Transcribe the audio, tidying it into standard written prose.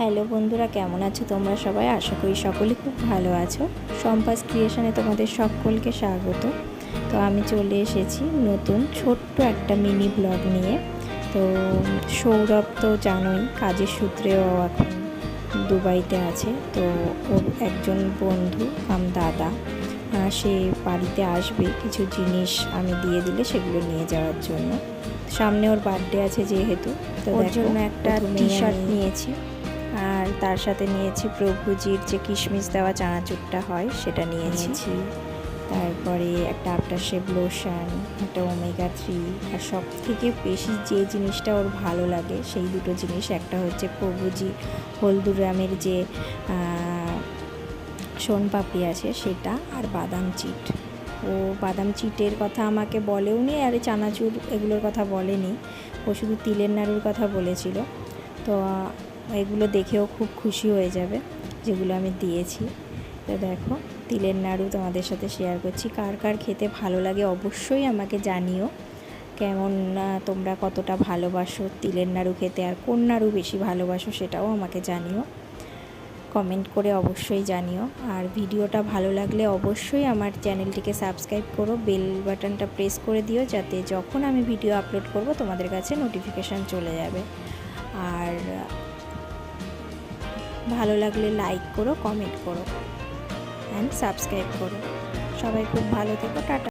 Hello বন্ধুরা, কেমন আছো তোমরা সবাই? আশা করি সকলে খুব ভালো আছো। সম্পাস ক্রিয়েশনে তোমাদের সকলকে স্বাগত। তো আমি চলে এসেছি নতুন ছোট্ট একটা মিনি ব্লগ নিয়ে। তো সৌরভ তো জানোই, কাজের সূত্রে ও এখন দুবাইতে আছে। তো ওর একজন বন্ধু দাদা সে বাড়িতে আসবে, কিছু জিনিস আমি দিয়ে দিলে সেগুলো নিয়ে যাওয়ার জন্য। সামনে ওর বার্থডে আছে যেহেতু, তো ওর জন্য একটা টি শার্ট নিয়েছি, আর তার সাথে নিয়েছি প্রভুজির যে কিশমিশ দেওয়া চানাচুরটা হয় সেটা নিয়েছি। তারপরে একটা আফটার শেভ লোশন, একটা ওমেগা 3, আর সব থেকে বেশি যে জিনিসটা ওর ভালো লাগে সেই দুটো জিনিস, একটা হচ্ছে প্রভুজি হলদুরামের যে সোনপাপড়ি আছে সেটা, আর বাদাম চিট। ও বাদাম চিটের কথা আমাকে বলেও নি, আর চানাচুর এগুলোর কথা বলেনি, ও শুধু তিলের নাড়ুর কথা বলেছিল। তো এগুলো দেখেও খুব খুশি হয়ে যাবে যেগুলো আমি দিয়েছি। তো দেখো, তিলের নাড়ু তোমাদের সাথে শেয়ার করছি। কার কার খেতে ভালো লাগে অবশ্যই আমাকে জানিও, কেমন তোমরা কতটা ভালোবাসো তিলের নাড়ু খেতে, আর কোন নাড়ু বেশি ভালোবাসো সেটাও আমাকে জানিও, কমেন্ট করে অবশ্যই জানিও। আর ভিডিওটা ভালো লাগলে অবশ্যই আমার চ্যানেলটিকে সাবস্ক্রাইব করো, বেল বাটনটা প্রেস করে দিও, যাতে যখন আমি ভিডিও আপলোড করব তোমাদের কাছে নোটিফিকেশান চলে যাবে। আর ভালো লাগলে লাইক করো, কমেন্ট করো অ্যান্ড সাবস্ক্রাইব করো। সবাই খুব ভালো থেকো, টাটা।